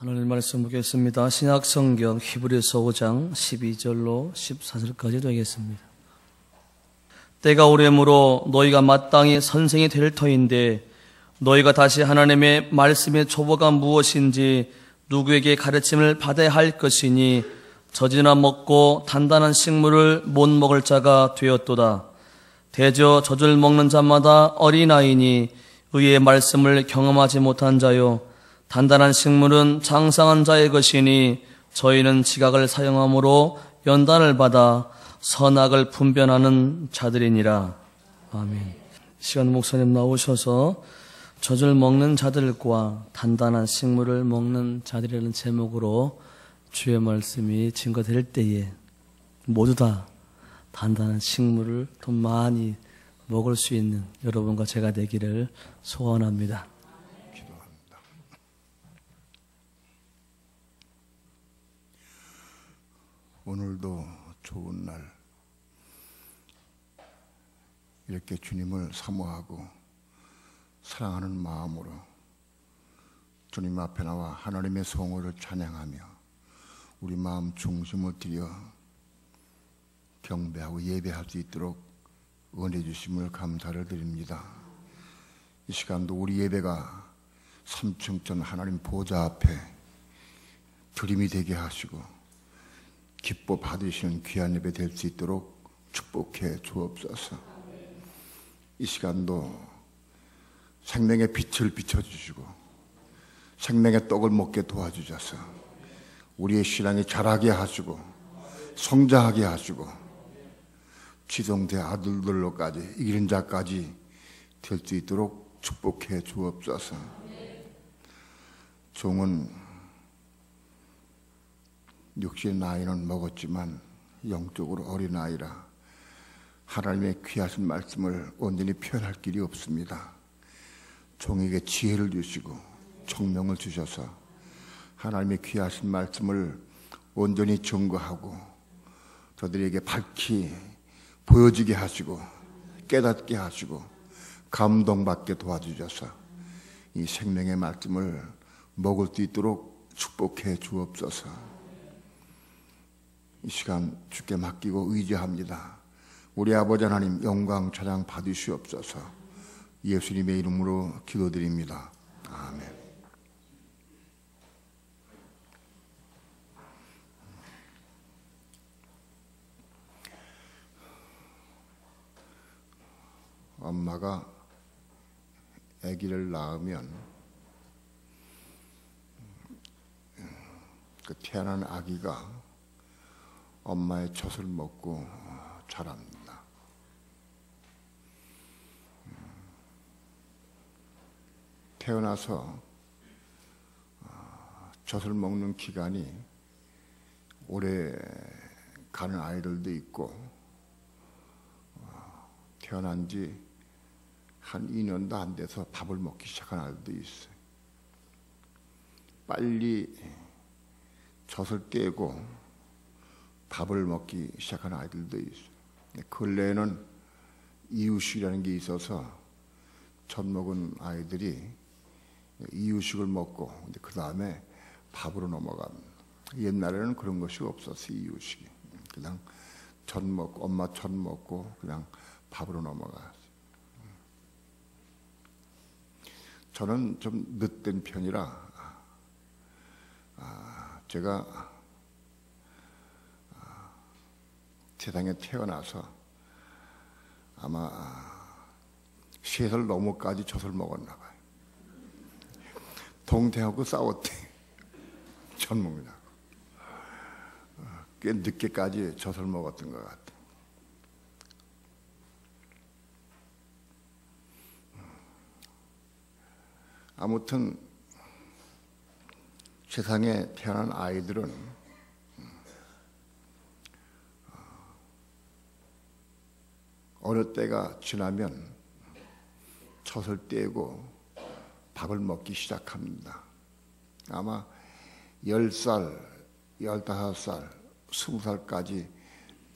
하나님 말씀 보겠습니다. 신약성경 히브리서 5장 12절로 14절까지 되겠습니다. 때가 오래므로 너희가 마땅히 선생이 될 터인데 너희가 다시 하나님의 말씀의 초보가 무엇인지 누구에게 가르침을 받아야 할 것이니 젖이나 먹고 단단한 식물을 못 먹을 자가 되었도다. 대저 젖을 먹는 자마다 어린아이니 의의 말씀을 경험하지 못한 자요 단단한 식물은 장성한 자의 것이니 저희는 지각을 사용함으로 연단을 받아 선악을 분별하는 자들이니라. 아멘. 시간 목사님 나오셔서 젖을 먹는 자들과 단단한 식물을 먹는 자들이라는 제목으로 주의 말씀이 증거될 때에 모두 다 단단한 식물을 더 많이 먹을 수 있는 여러분과 제가 되기를 소원합니다. 기도합니다. 오늘도 좋은 날 이렇게 주님을 사모하고 사랑하는 마음으로 주님 앞에 나와 하나님의 성호를 찬양하며 우리 마음 중심을 들여 경배하고 예배할 수 있도록 은혜 주심을 감사를 드립니다. 이 시간도 우리 예배가 삼층천 하나님 보좌 앞에 드림이 되게 하시고 기뻐 받으시는 귀한 예배 될 수 있도록 축복해 주옵소서. 이 시간도 생명의 빛을 비춰주시고 생명의 떡을 먹게 도와주셔서 우리의 신앙이 자라게 하시고 성장하게 하시고 지성대 아들들로까지 이기는 자까지 될 수 있도록 축복해 주옵소서. 종은 육신의 나이는 먹었지만 영적으로 어린아이라 하나님의 귀하신 말씀을 온전히 표현할 길이 없습니다. 종에게 지혜를 주시고 총명을 주셔서 하나님의 귀하신 말씀을 온전히 증거하고 저들에게 밝히 보여지게 하시고 깨닫게 하시고 감동받게 도와주셔서 이 생명의 말씀을 먹을 수 있도록 축복해 주옵소서. 이 시간 주께 맡기고 의지합니다. 우리 아버지 하나님 영광 찬양 받으시옵소서. 예수님의 이름으로 기도드립니다. 아멘. 엄마가 아기를 낳으면 그 태어난 아기가 엄마의 젖을 먹고 자랍니다. 태어나서 젖을 먹는 기간이 오래 가는 아이들도 있고 태어난 지 한 2년도 안 돼서 밥을 먹기 시작한 아이들도 있어요. 빨리 젖을 떼고 밥을 먹기 시작한 아이들도 있어요. 근래에는 이유식이라는 게 있어서 젖 먹은 아이들이 이유식을 먹고 그 다음에 밥으로 넘어갑니다. 옛날에는 그런 것이 없었어요. 이유식이 그냥 젖 먹고 엄마 젖 먹고 그냥 밥으로 넘어갔어요. 저는 좀 늦된 편이라 제가 세상에 태어나서 아마 3살 넘어까지 젖을 먹었나 봐요. 동생하고 싸웠대. 젖 먹느냐고. 꽤 늦게까지 젖을 먹었던 것 같아요. 아무튼 세상에 태어난 아이들은 어느 때가 지나면 젖을 떼고 밥을 먹기 시작합니다. 아마 10살, 15살, 20살까지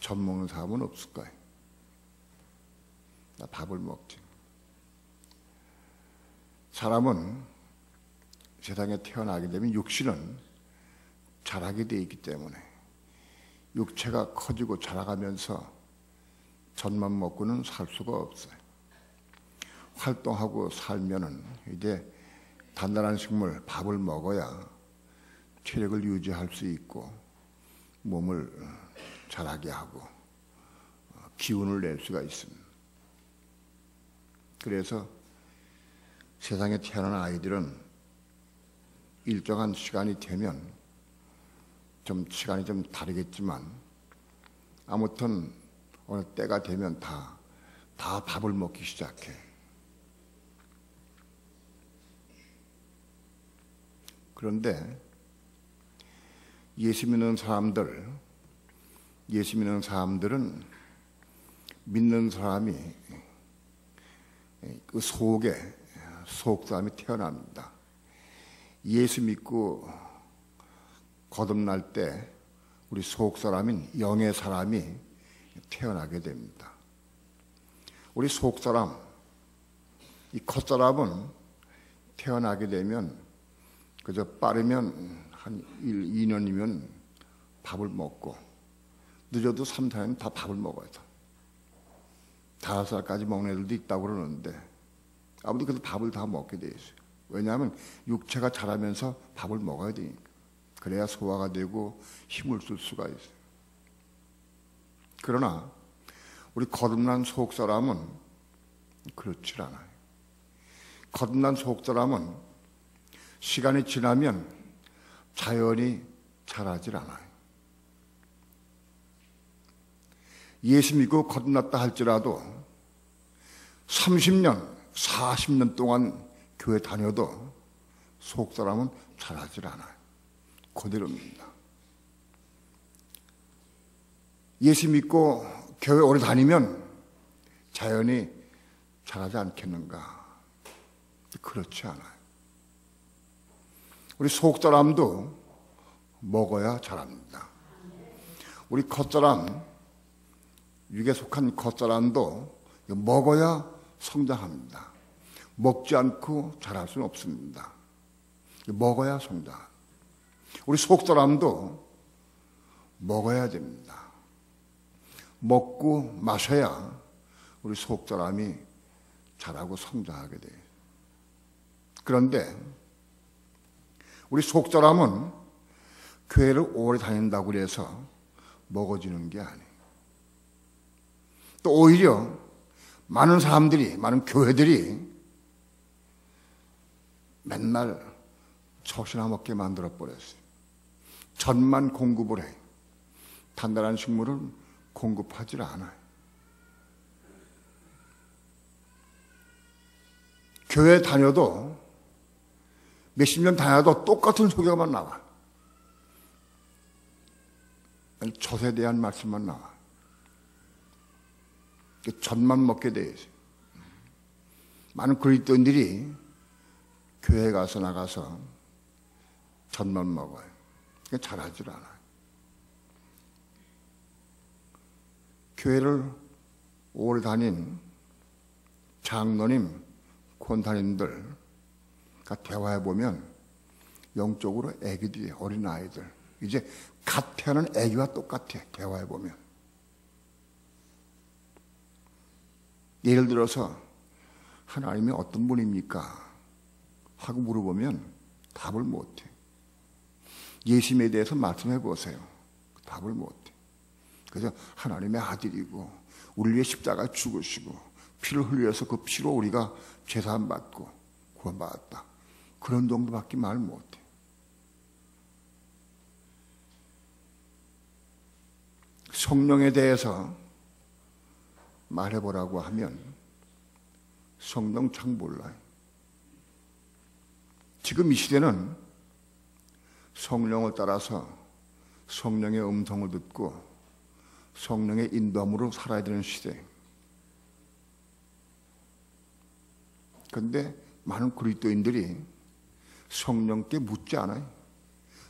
젖 먹는 사람은 없을 거예요. 나 밥을 먹지. 사람은 세상에 태어나게 되면 육신은 자라게 되어 있기 때문에 육체가 커지고 자라가면서 젖만 먹고는 살 수가 없어요. 활동하고 살면은 이제 단단한 식물, 밥을 먹어야 체력을 유지할 수 있고 몸을 자라게 하고 기운을 낼 수가 있습니다. 그래서 세상에 태어난 아이들은 일정한 시간이 되면 시간이 좀 다르겠지만 아무튼 어느 때가 되면 다 밥을 먹기 시작해. 그런데 예수 믿는 사람들은 믿는 사람이 그 속사람이 태어납니다. 예수 믿고 거듭날 때 우리 속사람인 영의 사람이 태어나게 됩니다. 우리 속사람, 이 겉사람은 태어나게 되면 그저 빠르면 한 1, 2년이면 밥을 먹고 늦어도 3, 4년 다 밥을 먹어야 돼. 5살까지 먹는 애들도 있다고 그러는데 아무튼 그래도 밥을 다 먹게 돼 있어요. 왜냐하면 육체가 자라면서 밥을 먹어야 되니까. 그래야 소화가 되고 힘을 쓸 수가 있어요. 그러나 우리 거듭난 속사람은 그렇지 않아요. 거듭난 속사람은 시간이 지나면 자연히 자라질 않아요. 예수 믿고 거듭났다 할지라도 30년, 40년 동안 교회 다녀도 속사람은 자라질 않아요. 그대로입니다. 예수 믿고 교회 오래 다니면 자연히 자라지 않겠는가? 그렇지 않아요. 우리 속사람도 먹어야 자랍니다. 우리 겉사람, 육에 속한 겉사람도 먹어야 성장합니다. 먹지 않고 자랄 수는 없습니다. 먹어야 성장. 우리 속사람도 먹어야 됩니다. 먹고 마셔야 우리 속사람이 자라고 성장하게 돼요. 그런데 우리 속사람은 교회를 오래 다닌다고 해서 먹어지는 게 아니에요. 또 오히려 많은 사람들이, 많은 교회들이 맨날 젖이나 먹게 만들어버렸어요. 젖만 공급을 해. 단단한 식물을 공급하지 않아요. 교회 다녀도 몇십 년 다녀도 똑같은 소개만 나와. 젖에 대한 말씀만 나와. 젖만 먹게 돼 있어요. 많은 그리스도인들이 교회 가서 나가서 젖만 먹어요. 잘하질 않아요. 교회를 오래 다닌 장로님, 권사님들 대화해보면 영적으로 애기들이, 어린아이들, 이제 갓 태어난 애기와 똑같아. 대화해보면 예를 들어서 하나님이 어떤 분입니까? 하고 물어보면 답을 못해. 예수님에 대해서 말씀해보세요. 답을 못해. 그래서 하나님의 아들이고 우리 위해 십자가에 죽으시고 피를 흘려서 그 피로 우리가 제사함 받고 구원받았다. 그런 정도밖에 말 못해. 성령에 대해서 말해보라고 하면 성령 참 몰라요. 지금 이 시대는 성령을 따라서 성령의 음성을 듣고 성령의 인도함으로 살아야 되는 시대. 그런데 많은 그리스도인들이 성령께 묻지 않아요.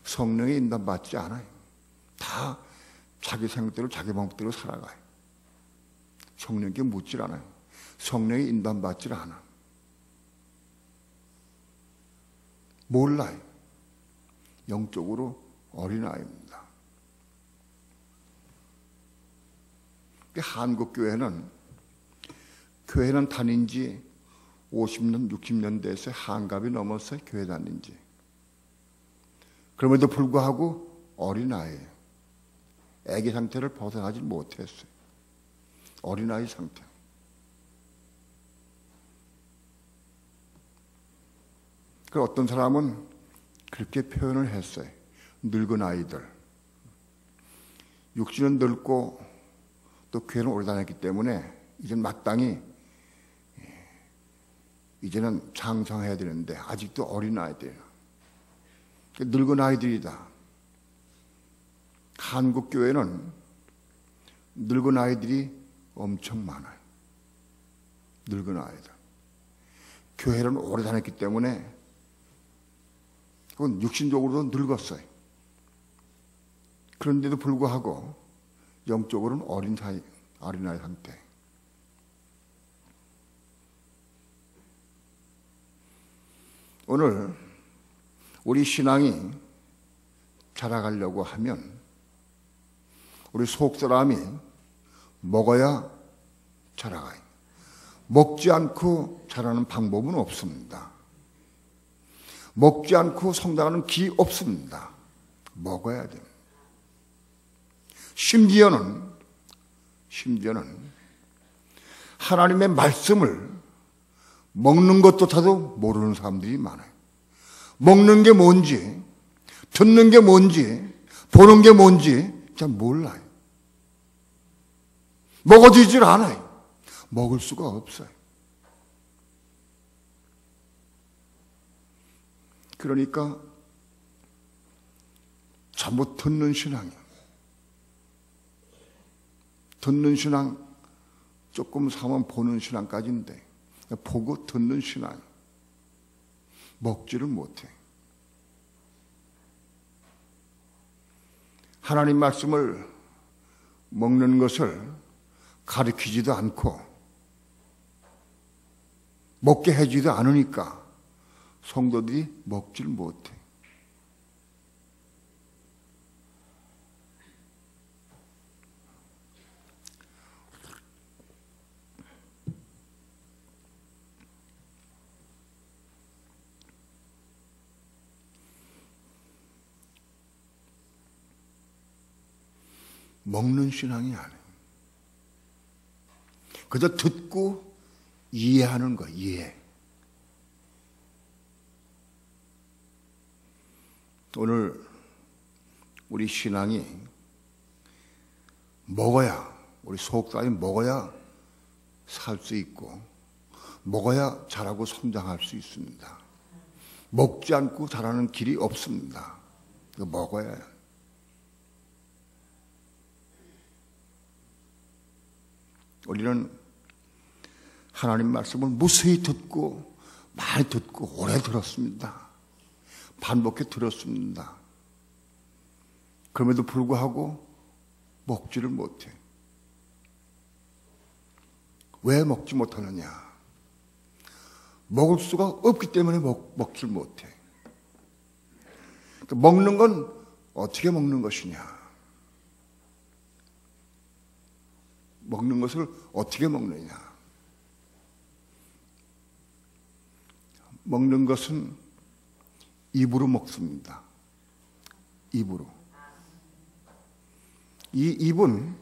성령의 인도함 받지 않아요. 다 자기 생각대로 자기 방법대로 살아가요. 성령께 묻질 않아요. 성령의 인도함 받질 않아. 몰라요. 영적으로 어린아이입니다. 한국교회는 다닌 지 50년, 60년 돼서 한갑이 넘어서 교회 다닌 지. 그럼에도 불구하고 어린아이예요. 애기 상태를 벗어나지 못했어요. 어린아이 상태. 그 어떤 사람은 그렇게 표현을 했어요. 늙은 아이들. 육신은 늙고 또 교회는 오래 다녔기 때문에 이제는 마땅히 이제는 장성해야 되는데 아직도 어린 아이들이에요. 늙은 아이들이다. 한국 교회는 늙은 아이들이 엄청 많아요. 늙은 아이들. 교회는 오래 다녔기 때문에 그건 육신적으로도 늙었어요. 그런데도 불구하고 영적으로는 어린아이 상태. 오늘 우리 신앙이 자라가려고 하면 우리 속사람이 먹어야 자라가요. 먹지 않고 자라는 방법은 없습니다. 먹지 않고 성장하는 기 없습니다. 먹어야 됩니다. 심지어는 하나님의 말씀을 먹는 것조차도 모르는 사람들이 많아요. 먹는 게 뭔지, 듣는 게 뭔지, 보는 게 뭔지 잘 몰라요. 먹어지질 않아요. 먹을 수가 없어요. 그러니까 전부 듣는 신앙이에요. 듣는 신앙, 조금 사면 보는 신앙까지인데 보고 듣는 신앙, 먹지를 못해. 하나님 말씀을 먹는 것을 가르치지도 않고 먹게 해주지도 않으니까 성도들이 먹지를 못해. 먹는 신앙이 아니에요. 그저 듣고 이해하는 거예요. 이해. 오늘 우리 신앙이 먹어야, 우리 속사람이 먹어야 살 수 있고 먹어야 자라고 성장할 수 있습니다. 먹지 않고 자라는 길이 없습니다. 먹어야 해요. 우리는 하나님 말씀을 무수히 듣고 많이 듣고 오래 들었습니다. 반복해 들었습니다. 그럼에도 불구하고 먹지를 못해. 왜 먹지 못하느냐? 먹을 수가 없기 때문에 먹지를 못해. 먹는 건 어떻게 먹는 것이냐? 먹는 것을 어떻게 먹느냐? 먹는 것은 입으로 먹습니다. 입으로. 이 입은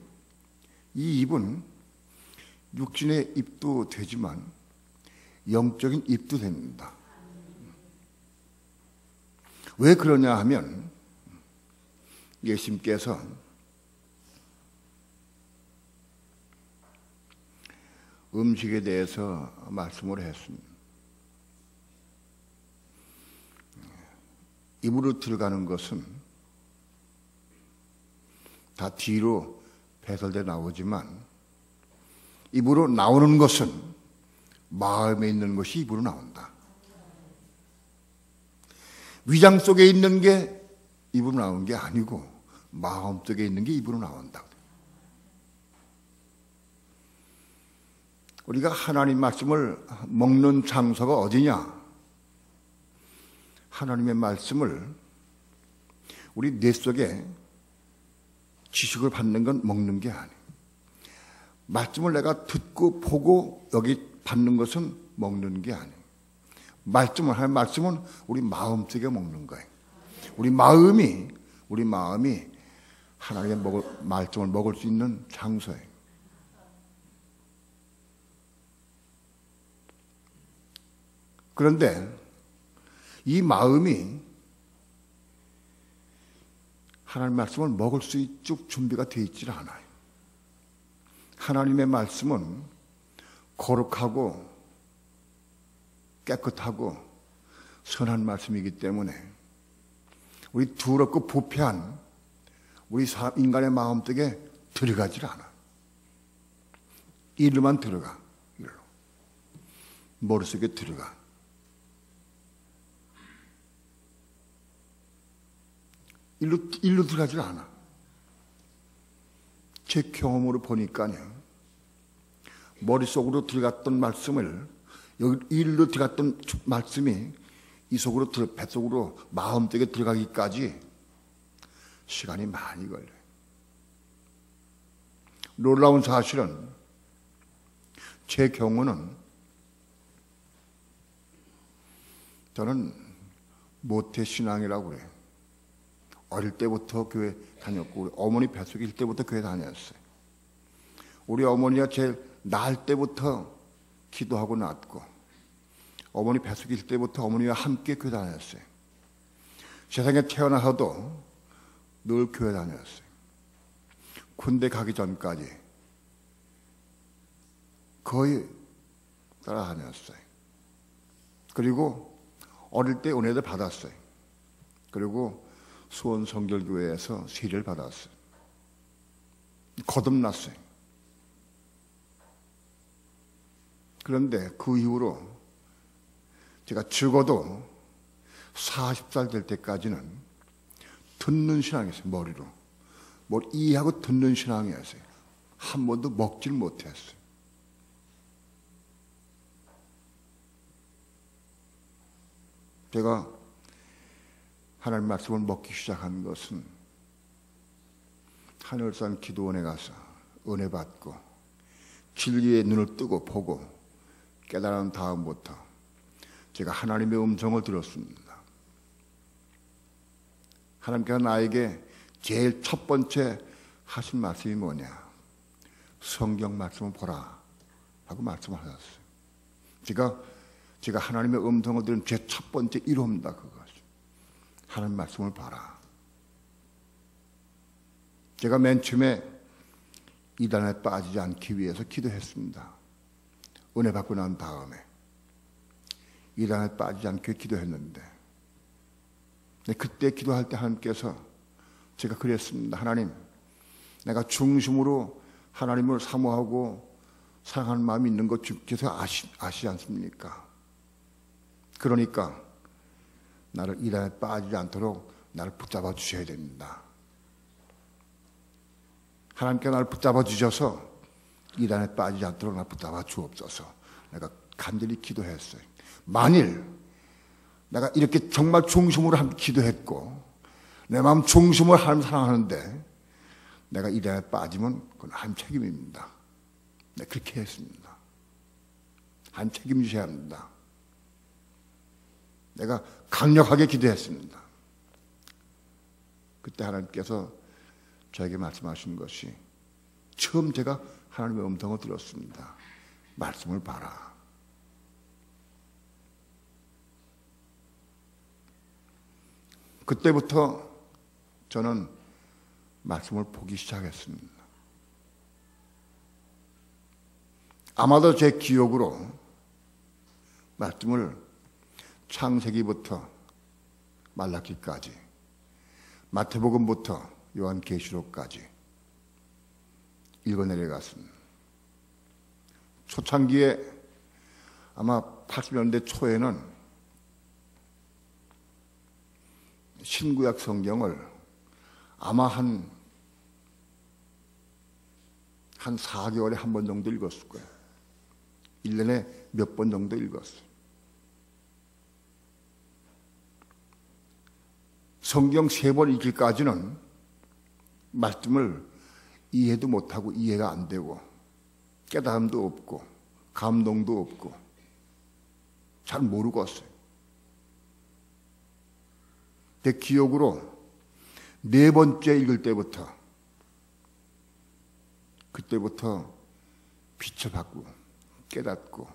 육신의 입도 되지만 영적인 입도 됩니다. 왜 그러냐 하면 예수님께서 음식에 대해서 말씀을 했습니다. 입으로 들어가는 것은 다 뒤로 배설돼 나오지만 입으로 나오는 것은 마음에 있는 것이 입으로 나온다. 위장 속에 있는 게 입으로 나오는 게 아니고 마음 속에 있는 게 입으로 나온다. 우리가 하나님 말씀을 먹는 장소가 어디냐? 하나님의 말씀을 우리 뇌 속에 지식을 받는 건 먹는 게 아니에요. 말씀을 내가 듣고 보고 여기 받는 것은 먹는 게 아니에요. 하나님의 말씀은 우리 마음 속에 먹는 거예요. 우리 마음이 하나님의 말씀을 먹을 수 있는 장소예요. 그런데 이 마음이 하나님의 말씀을 먹을 수 있도록 준비가 되어 있질 않아요. 하나님의 말씀은 거룩하고 깨끗하고 선한 말씀이기 때문에 우리 더럽고 부패한 우리 인간의 마음 속에 들어가질 않아. 이리로만 들어가. 이리로. 머릿속에 들어가. 일로 들어가질 않아. 제 경험으로 보니까요, 머릿속으로 들어갔던 말씀을, 여기 일로 들어갔던 말씀이 이 속으로 뱃속으로 마음속에 들어가기까지 시간이 많이 걸려요. 놀라운 사실은 제 경우는 저는 모태신앙이라고 그래요. 어릴 때부터 교회 다녔고, 우리 어머니 뱃속에 있을 때부터 교회 다녔어요. 우리 어머니가 제일 낳을 때부터 기도하고 낳았고, 어머니 뱃속에 있을 때부터 어머니와 함께 교회 다녔어요. 세상에 태어나서도 늘 교회 다녔어요. 군대 가기 전까지 거의 따라다녔어요. 그리고 어릴 때 은혜를 받았어요. 그리고 수원 성결교회에서 세례를 받았어요. 거듭났어요. 그런데 그 이후로 제가 죽어도 40살 될 때까지는 듣는 신앙이었어요. 머리로. 뭘 이해하고 듣는 신앙이었어요. 한 번도 먹질 못했어요. 제가 하나님 말씀을 먹기 시작한 것은 하늘산 기도원에 가서 은혜 받고 진리의 눈을 뜨고 보고 깨달은 다음부터 제가 하나님의 음성을 들었습니다. 하나님께서 나에게 제일 첫 번째 하신 말씀이 뭐냐? 성경 말씀을 보라 하고 말씀을 하셨어요. 제가 하나님의 음성을 들은 제 첫 번째 1호입니다. 그것이. 하나님 말씀을 봐라. 제가 맨 처음에 이단에 빠지지 않기 위해서 기도했습니다. 은혜 받고 난 다음에 이단에 빠지지 않기 위해 기도했는데, 그때 기도할 때 하나님께서, 제가 그랬습니다. 하나님, 내가 중심으로 하나님을 사모하고 사랑하는 마음이 있는 것 주께서 아시지 않습니까? 그러니까 나를 이단에 빠지지 않도록 나를 붙잡아 주셔야 됩니다. 하나님께 나를 붙잡아 주셔서 이단에 빠지지 않도록 나를 붙잡아 주옵소서. 내가 간절히 기도했어요. 만일 내가 이렇게 정말 중심으로 함께 기도했고 내 마음 중심으로 하나님 사랑하는데 내가 이단에 빠지면 그건 하나님 책임입니다. 네, 그렇게 했습니다. 하나님 책임지셔야 합니다. 내가 강력하게 기도했습니다. 그때 하나님께서 저에게 말씀하신 것이, 처음 제가 하나님의 음성을 들었습니다. 말씀을 봐라. 그때부터 저는 말씀을 보기 시작했습니다. 아마도 제 기억으로 말씀을 창세기부터 말라기까지, 마태복음부터 요한계시록까지 읽어내려갔습니다. 초창기에 아마 80년대 초에는 신구약 성경을 아마 한 4개월에 한 번 정도 읽었을 거예요. 1년에 몇 번 정도 읽었어요. 성경 3번 읽기까지는 말씀을 이해도 못하고 이해가 안 되고 깨달음도 없고 감동도 없고 잘 모르고 왔어요. 내 기억으로 4번째 읽을 때부터 그때부터 빛을 받고 깨닫고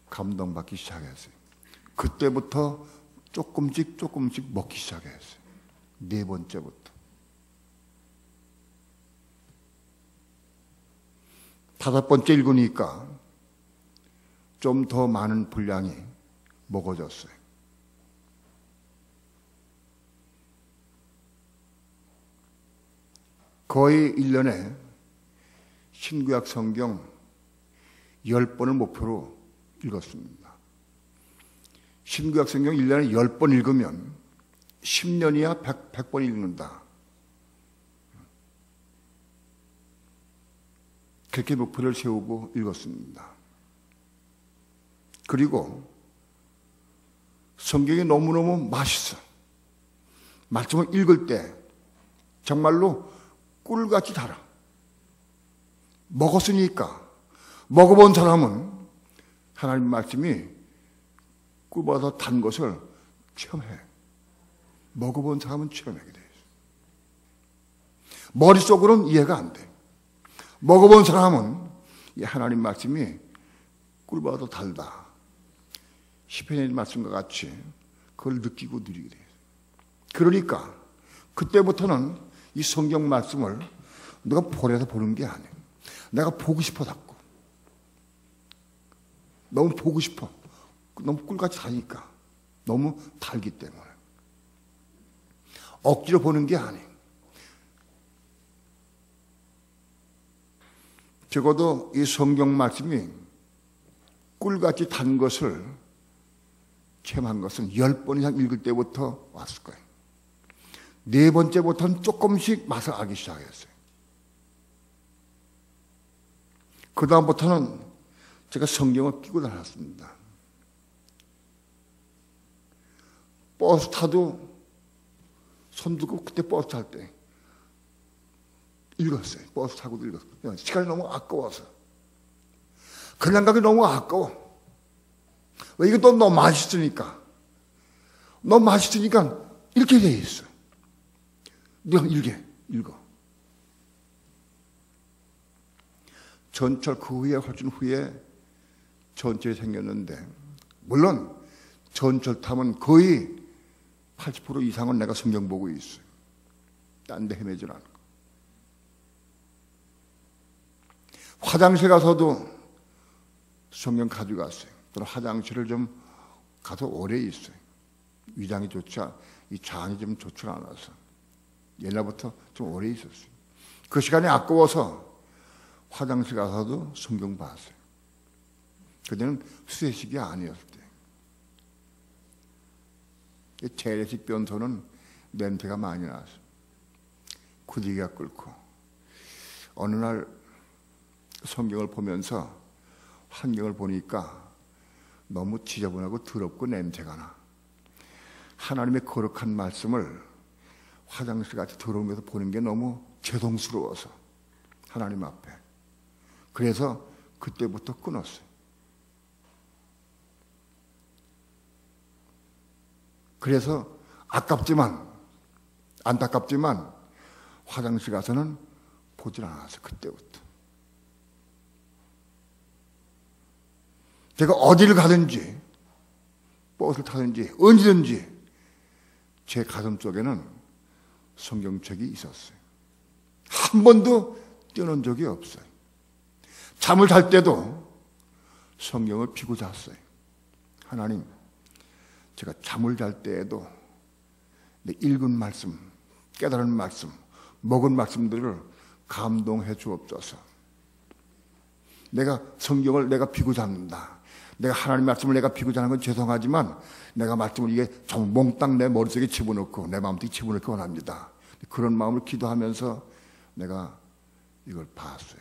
감동받기 시작했어요. 그때부터 조금씩 먹기 시작했어요. 4번째부터. 5번째 읽으니까 좀 더 많은 분량이 먹어졌어요. 거의 1년에 신구약 성경 10번을 목표로 읽었습니다. 신구약 성경 1년에 10번 읽으면 10년이야 100번 읽는다. 그렇게 목표를 세우고 읽었습니다. 그리고 성경이 너무너무 맛있어. 말씀을 읽을 때 정말로 꿀같이 달아. 먹었으니까 먹어본 사람은 하나님 말씀이 꿀보다 단 것을 체험해. 먹어본 사람은 체험하게 돼 있어. 머릿속으로는 이해가 안 돼. 먹어본 사람은 이 하나님 말씀이 꿀보다 달다. 시편의 말씀과 같이 그걸 느끼고 누리게 돼요. 그러니까 그때부터는 이 성경 말씀을 내가 보내서 보는 게 아니에요. 내가 보고 싶어 자꾸. 너무 보고 싶어. 너무 꿀같이 다니까. 너무 달기 때문에. 억지로 보는 게 아니에요. 적어도 이 성경 말씀이 꿀같이 단 것을 체험한 것은 10번 이상 읽을 때부터 왔을 거예요. 4번째부터는 조금씩 맛을 알기 시작했어요. 그 다음부터는 제가 성경을 끼고 다녔습니다. 버스 타도 손 들고 그때 버스 탈 때 읽었어요. 버스 타고도 읽었어요. 시간이 너무 아까워서. 그냥 가기 너무 아까워. 왜 이것도 너무 맛있으니까. 너무 맛있으니까 이렇게 돼 있어. 네가 읽어. 전철 그 후에 훨씬 후에 전철이 생겼는데 물론 전철 타면 거의 80% 이상은 내가 성경 보고 있어요. 딴 데 헤매질 않고. 화장실 가서도 성경 가져갔어요. 또는 화장실을 좀 가서 오래 있어요. 위장이 이 장이 좀 좋지 않아서 옛날부터 좀 오래 있었어요. 그 시간이 아까워서 화장실 가서도 성경 봤어요. 그때는 수혜식이 아니었을 때. 재래식 변소는 냄새가 많이 나서 구디기가 끓고 어느 날 성경을 보면서 환경을 보니까 너무 지저분하고 더럽고 냄새가 나. 하나님의 거룩한 말씀을 화장실 같이 들어오면서 보는 게 너무 죄송스러워서 하나님 앞에. 그래서 그때부터 끊었어요. 그래서 안타깝지만 화장실 가서는 보질 않았어요. 그때부터. 제가 어디를 가든지 버스를 타든지 언제든지 제 가슴 속에는 성경책이 있었어요. 한 번도 떼어놓은 적이 없어요. 잠을 잘 때도 성경을 펴고 잤어요. 하나님, 제가 잠을 잘 때에도 내 읽은 말씀, 깨달은 말씀, 먹은 말씀들을 감동해 주옵소서. 내가 성경을 내가 펴고 잡는다. 내가 하나님 말씀을 내가 펴고 자는 건 죄송하지만 내가 말씀을 이게 좀 몽땅 내 머릿속에 집어넣고 내 마음속에 집어넣기 원합니다. 그런 마음을 기도하면서 내가 이걸 봤어요.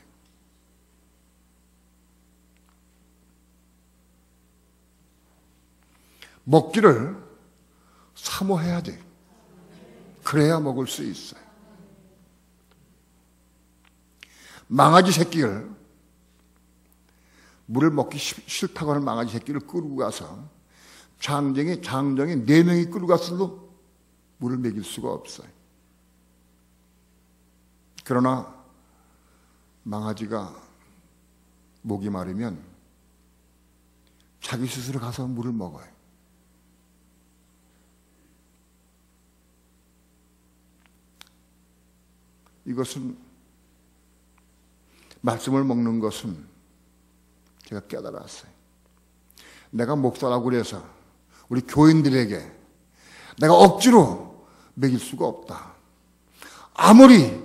먹기를 사모해야 돼. 그래야 먹을 수 있어요. 망아지 새끼를, 물을 먹기 싫다고 하는 망아지 새끼를 끌고 가서 장정이 4명이 끌고 갔어도 물을 먹일 수가 없어요. 그러나 망아지가 목이 마르면 자기 스스로 가서 물을 먹어요. 이것은, 말씀을 먹는 것은 제가 깨달았어요. 내가 목사라고 그래서 우리 교인들에게 내가 억지로 먹일 수가 없다. 아무리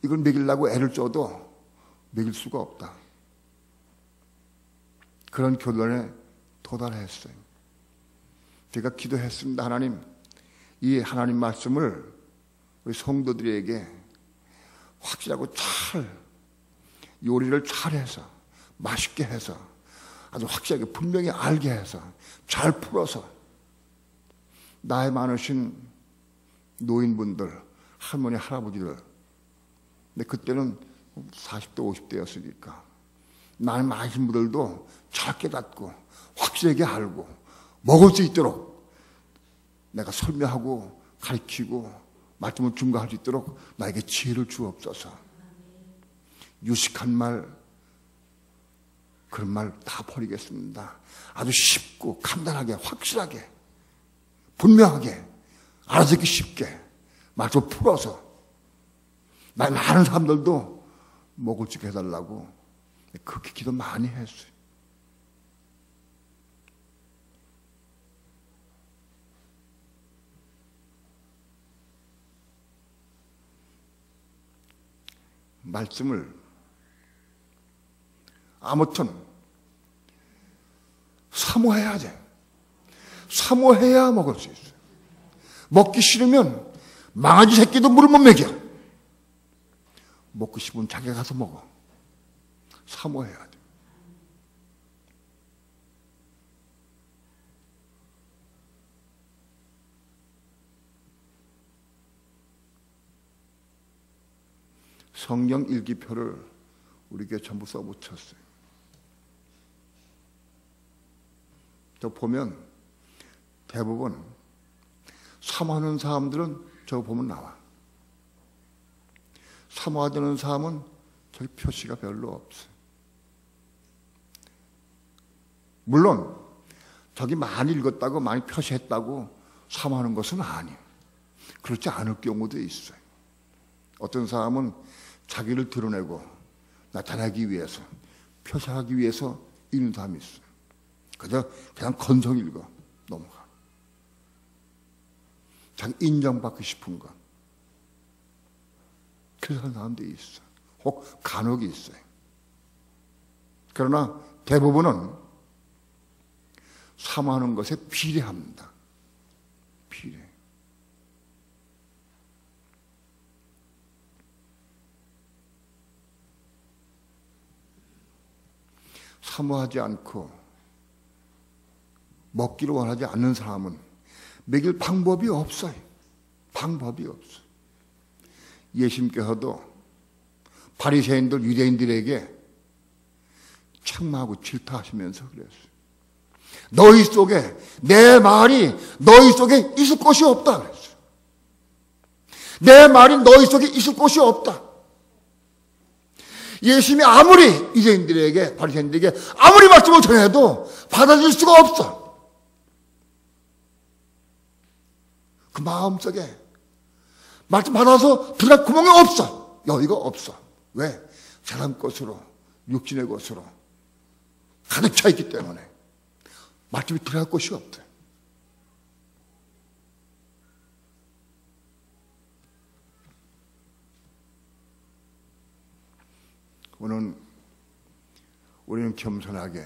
이걸 먹이려고 애를 써도 먹일 수가 없다. 그런 결론에 도달했어요. 제가 기도했습니다. 하나님, 이 하나님 말씀을 우리 성도들에게 확실하고 잘, 요리를 잘해서 맛있게 해서 아주 확실하게 분명히 알게 해서 잘 풀어서 나이 많으신 노인분들, 할머니, 할아버지들, 근데 그때는 40대, 50대였으니까 나이 많으신 분들도 잘 깨닫고 확실하게 알고 먹을 수 있도록 내가 설명하고 가르치고 말씀을 증거할 수 있도록 나에게 지혜를 주옵소서. 유식한 말, 그런 말 다 버리겠습니다. 아주 쉽고 간단하게, 확실하게, 분명하게, 알아듣기 쉽게 말씀을 풀어서 많은 사람들도 먹을 수 있게 해달라고 그렇게 기도 많이 했어요. 말씀을 아무튼 사모해야 돼. 사모해야 먹을 수 있어요. 먹기 싫으면 망아지 새끼도 물을 못 먹여. 먹고 싶으면 자기가 가서 먹어. 사모해야 돼. 성경 일기표를 우리에게 전부 써붙였어요. 저 보면 대부분 사모하는 사람들은 저거 보면 나와. 사모하는 사람은 저기 표시가 별로 없어요. 물론 저기 많이 읽었다고 많이 표시했다고 사모하는 것은 아니에요. 그렇지 않을 경우도 있어요. 어떤 사람은 자기를 드러내고 나타나기 위해서, 표시하기 위해서 읽는 사람이 있어요. 그냥 건성 읽어 넘어가. 자기 인정받고 싶은 것. 그런 사람도 있어. 혹 간혹 있어요. 그러나 대부분은 사모하는 것에 비례합니다. 비례. 사모하지 않고 먹기를 원하지 않는 사람은 먹일 방법이 없어요. 방법이 없어요. 예수님께서도 바리새인들, 유대인들에게 책망하고 질타하시면서 그랬어요. 너희 속에, 내 말이 너희 속에 있을 곳이 없다 그랬어요. 내 말이 너희 속에 있을 곳이 없다. 예수님이 아무리 유대인들에게, 바리새인들에게 아무리 말씀을 전해도 받아들일 수가 없어. 그 마음속에 말씀 받아서 들어갈 구멍이 없어. 여기가 없어. 왜? 사람 것으로, 육신의 것으로 가득 차 있기 때문에 말씀이 들어갈 곳이 없대. 오늘 우리는 겸손하게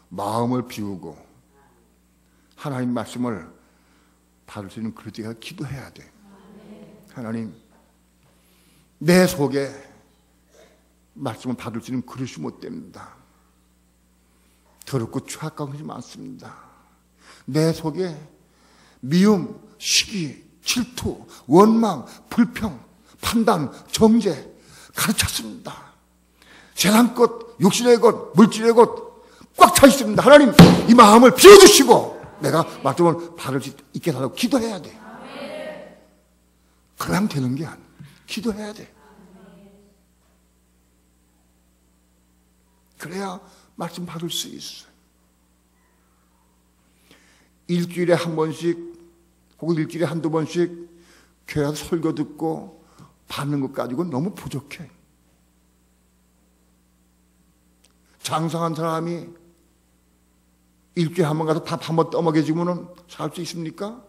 마음을 비우고 하나님 말씀을 받을 수 있는 그릇에가 기도해야 돼. 하나님, 내 속에 말씀을 받을 수 있는 그릇이 못 됩니다. 더럽고 추악한 것이 많습니다. 내 속에 미움, 시기, 질투, 원망, 불평, 판단, 정죄 가르쳤습니다. 세상 것, 육신의 것, 물질의 것 꽉 차 있습니다. 하나님 이 마음을 비워주시고 내가 말씀을 받을 수 있게 하라고 기도해야 돼. 그냥 되는 게 아니야. 기도해야 돼. 그래야 말씀 받을 수 있어요. 일주일에 한 번씩 혹은 일주일에 한두 번씩 교회 와서 설교 듣고 받는 것 가지고는 너무 부족해. 장성한 사람이 일주일에 한 번 가서 밥 한 번 떠먹여주면 살 수 있습니까?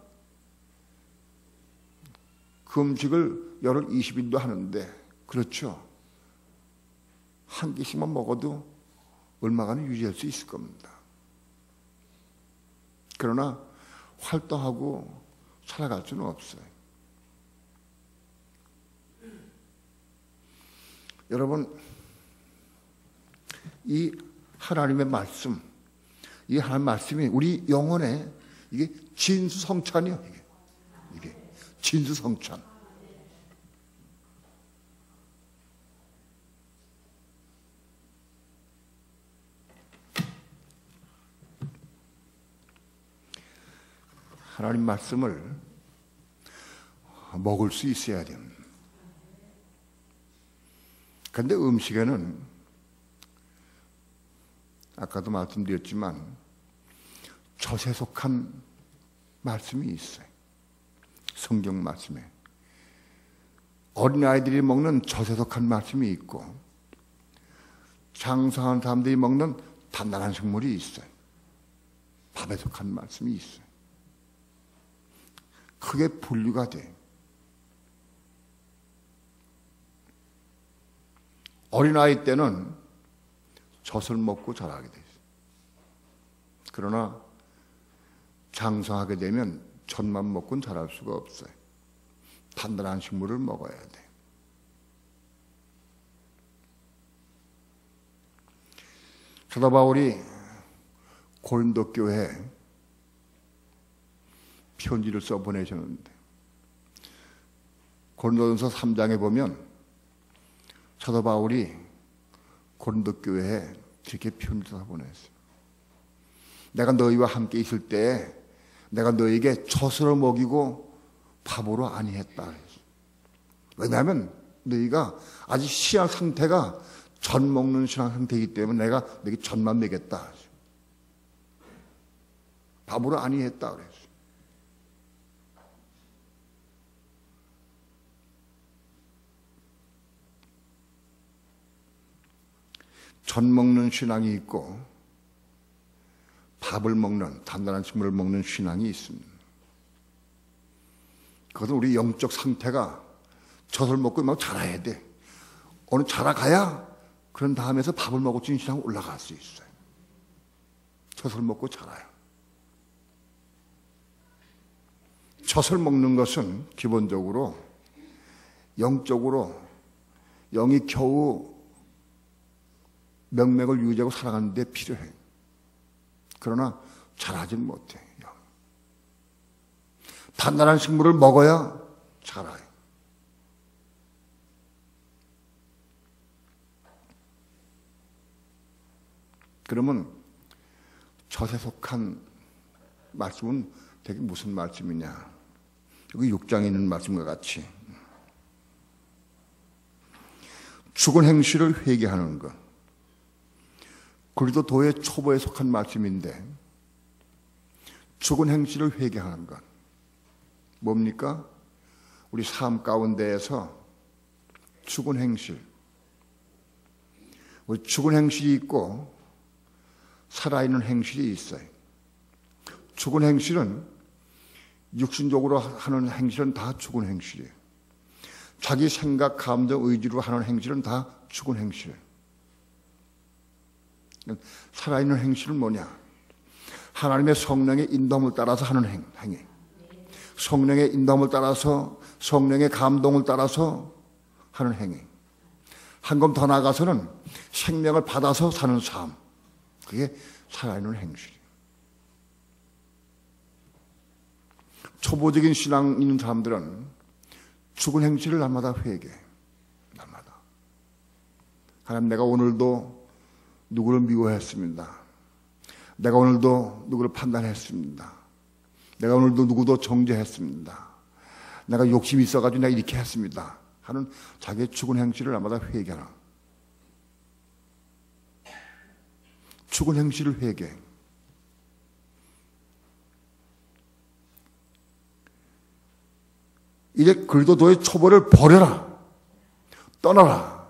그 음식을 열흘 20일도 하는데 그렇죠. 한 개씩만 먹어도 얼마간은 유지할 수 있을 겁니다. 그러나 활동하고 살아갈 수는 없어요. 여러분, 이 하나님의 말씀, 이 하나님의 말씀이 우리 영혼에 이게 진수성찬이요. 이게 진수성찬. 하나님 말씀을 먹을 수 있어야 됩니다. 그런데 음식에는 아까도 말씀드렸지만 젖에 속한 말씀이 있어요. 성경 말씀에. 어린아이들이 먹는 젖에 속한 말씀이 있고 장성한 사람들이 먹는 단단한 식물이 있어요. 밥에 속한 말씀이 있어요. 크게 분류가 돼. 어린아이 때는 젖을 먹고 자라게 돼 있어요. 그러나 장성하게 되면 젖만 먹고는 자랄 수가 없어요. 단단한 식물을 먹어야 돼. 사도 바울이 고린도 교회에 편지를 써 보내셨는데 고린도전서 3장에 보면 사도 바울이 고린도 교회에 이렇게 편지를 보냈어요. 내가 너희와 함께 있을 때 내가 너희에게 젖으로 먹이고 밥으로 아니했다. 왜냐하면 너희가 아직 신앙 상태가 젖 먹는 신앙 상태이기 때문에 내가 너희에게 젖만 먹였다. 밥으로 아니했다 그랬어요. 젖 먹는 신앙이 있고 밥을 먹는 단단한 식물을 먹는 신앙이 있습니다. 그것은 우리 영적 상태가 젖을 먹고 막 자라야 돼. 어느 자라가야 그런 다음에서 밥을 먹을 수 있는 신앙이 올라갈 수 있어요. 젖을 먹고 자라요. 젖을 먹는 것은 기본적으로 영적으로 영이 겨우 명맥을 유지하고 살아가는 데 필요해. 그러나 자라진 못해. 단단한 식물을 먹어야 자라요. 그러면 젖에 속한 말씀은 되게 무슨 말씀이냐? 여기 6장에 있는 말씀과 같이 죽은 행실을 회개하는 것. 고린도도의 초보에 속한 말씀인데 죽은 행실을 회개하는 것. 뭡니까? 우리 삶 가운데에서 죽은 행실. 우리 죽은 행실이 있고 살아있는 행실이 있어요. 죽은 행실은 육신적으로 하는 행실은 다 죽은 행실이에요. 자기 생각, 감정, 의지로 하는 행실은 다 죽은 행실이에요. 살아있는 행실은 뭐냐? 하나님의 성령의 인도함을 따라서 하는 행위. 성령의 인도함을 따라서, 성령의 감동을 따라서 하는 행위. 한 걸음 더 나아가서는 생명을 받아서 사는 삶. 그게 살아있는 행실이에요. 초보적인 신앙 있는 사람들은 죽은 행실을 날마다 회개해. 날마다. 하나님, 내가 오늘도 누구를 미워했습니다. 내가 오늘도 누구를 판단했습니다. 내가 오늘도 누구도 정죄했습니다. 내가 욕심이 있어가지고 내가 이렇게 했습니다. 하는 자기의 죽은 행실을 날마다 회개하라. 죽은 행실을 회개해. 이제 그리스도의 초보를 버려라. 떠나라.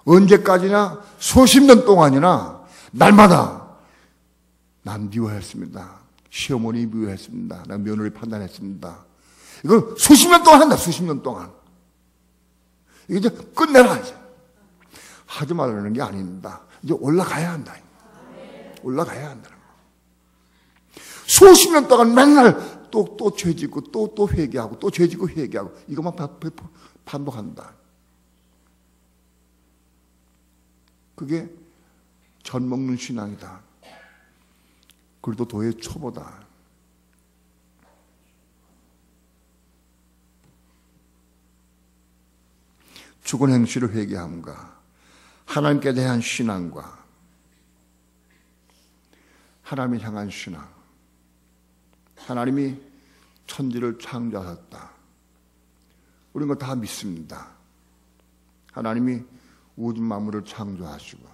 언제까지나 수십 년 동안이나 날마다 난 미워했습니다. 시어머니 미워했습니다. 난 며느리 판단했습니다. 이걸 수십 년 동안 한다. 수십 년 동안. 이거 이제 끝내라. 이제. 하지 말라는 게 아닙니다. 이제 올라가야 한다. 올라가야 한다는 거. 수십 년 동안 맨날 또 죄 짓고 또 회개하고 또 죄 짓고 회개하고 이것만 반복한다. 그게 전 먹는 신앙이다. 그래도 도의 초보다. 죽은 행실을 회개함과 하나님께 대한 신앙과 하나님을 향한 신앙. 하나님이 천지를 창조하셨다. 우리는 그거 다 믿습니다. 하나님이 우주 만물을 창조하시고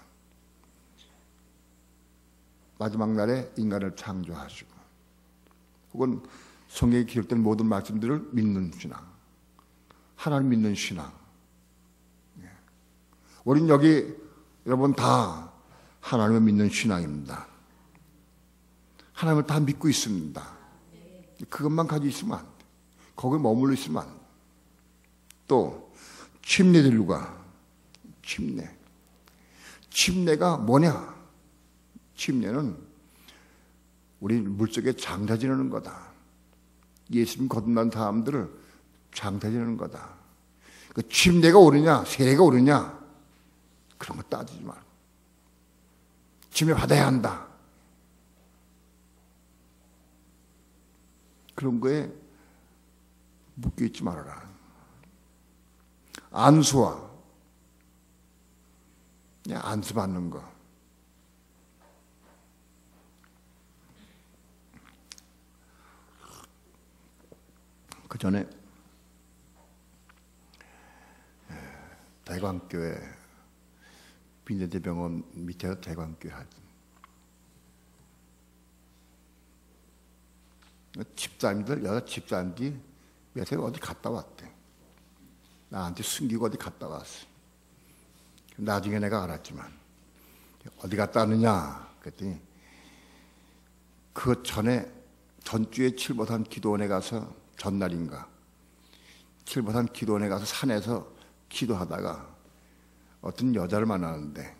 마지막 날에 인간을 창조하시고 혹은 성경에 기록된 모든 말씀들을 믿는 신앙. 하나님 믿는 신앙. 우린 여기 여러분 다 하나님을 믿는 신앙입니다. 하나님을 다 믿고 있습니다. 그것만 가지고 있으면 안 돼. 거기에 머물러 있으면 안 돼. 또 침례들과 침례. 침례가 뭐냐? 침례는 우리 물속에 장사 지내는 거다. 예수님 거듭난 사람들을 장사 지내는 거다. 그 침례가 옳으냐 세례가 옳으냐 그런 거 따지지 말고 침례 받아야 한다. 그런 거에 묶여있지 말아라. 안수와 안수 받는 거. 그 전에 대광교회 빈대대병원 밑에 대광교회 하던 집사님들, 여자 집사님들이 몇해 어디 갔다 왔대. 나한테 숨기고 어디 갔다 왔어. 나중에 내가 알았지만 어디 갔다 왔느냐 그랬더니 그 전에 전주에 칠보산 기도원에 가서 전날인가 칠보산 기도원에 가서 산에서 기도하다가 어떤 여자를 만나는데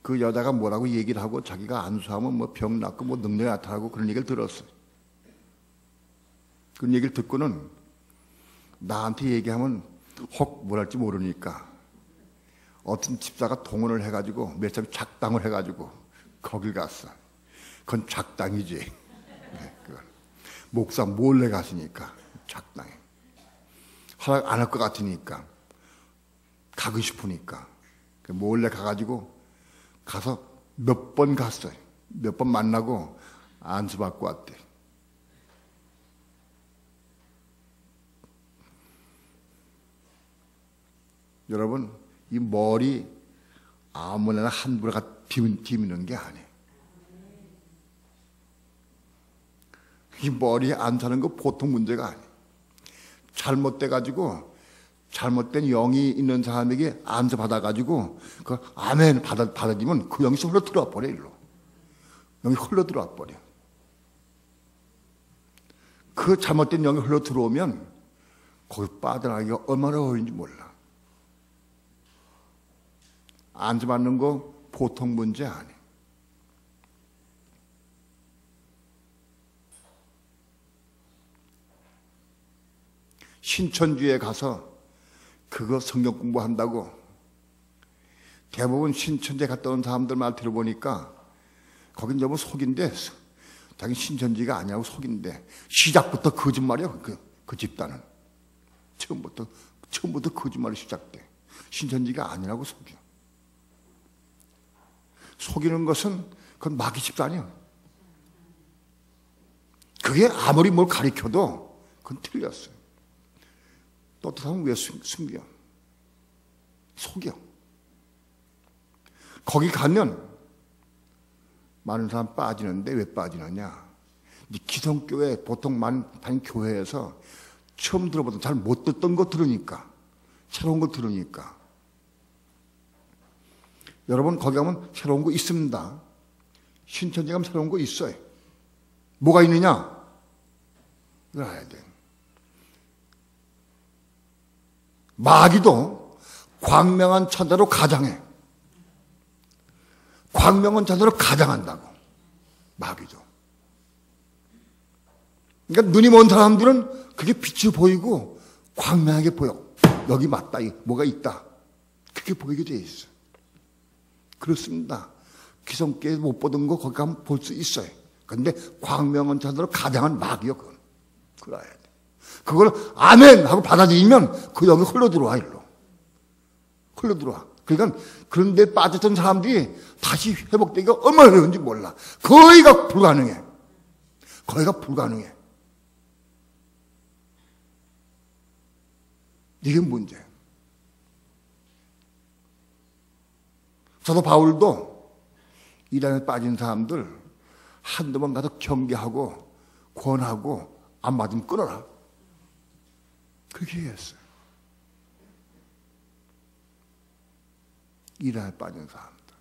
그 여자가 뭐라고 얘기를 하고 자기가 안수하면 뭐 병 낫고 뭐 능력이 나타나고 그런 얘기를 들었어요. 그런 얘기를 듣고는 나한테 얘기하면 혹 뭘 할지 모르니까 어떤 집사가 동원을 해가지고 몇 사람이 작당을 해가지고 거길 갔어. 그건 작당이지. 네, 목사 몰래 갔으니까 작당해. 허락 안 할 것 같으니까 가고 싶으니까 몰래 가가지고 가서 몇 번 갔어요. 몇 번 만나고 안수받고 왔대. 여러분 이 머리 아무나 함부로 디미는 게 아니에요. 이 머리에 안 사는 거 보통 문제가 아니에요. 잘못돼가지고 잘못된 영이 있는 사람에게 안수 받아가지고 그 아멘 받아지면 그 영이 흘러 들어와 버려. 일로 영이 흘러 들어와 버려. 그 잘못된 영이 흘러 들어오면 거기 빠져나가기가 얼마나 어려운지 몰라. 안수 받는 거 보통 문제 아니에요. 신천지에 가서 그거 성경 공부한다고 대부분 신천지에 갔다 온 사람들 말 들어보니까 거긴 너무 속인데 자기 신천지가 아니라고 속인데 시작부터 거짓말이야. 그 집단은 처음부터 거짓말이 시작돼. 신천지가 아니라고 속여. 속이는 것은 그건 마귀 집단이야. 그게 아무리 뭘 가리켜도 그건 틀렸어요. 떳떳하면 왜 숨겨? 속여. 거기 가면 많은 사람 빠지는데 왜 빠지느냐? 기성교회 보통 많은 다닌 교회에서 처음 들어보던 잘 못 듣던 거 들으니까, 새로운 거 들으니까. 여러분 거기 가면 새로운 거 있습니다. 신천지 가면 새로운 거 있어요. 뭐가 있느냐? 이걸 알아야 돼. 마귀도 광명한 천사로 가장해. 광명한 천사로 가장한다고. 마귀도. 그러니까 눈이 먼 사람들은 그게 빛이 보이고 광명하게 보여. 여기 맞다. 뭐가 있다. 그렇게 보이게 돼 있어. 그렇습니다. 기성교회 못 보던 거 거기 가면 볼 수 있어요. 그런데 광명한 천사로 가장한 마귀요. 그걸 알아야 돼. 그걸 아멘 하고 받아들이면 그 영이 흘러들어와. 일로 흘러들어와. 그러니까 그런데 빠졌던 사람들이 다시 회복되기가 얼마나 어려운지 몰라. 거의가 불가능해. 거의가 불가능해. 이게 문제예요. 사도 바울도 이단에 빠진 사람들 한두 번 가서 경계하고 권하고 안 맞으면 끊어라. 그렇게 했어요. 이단에 빠진 사람들.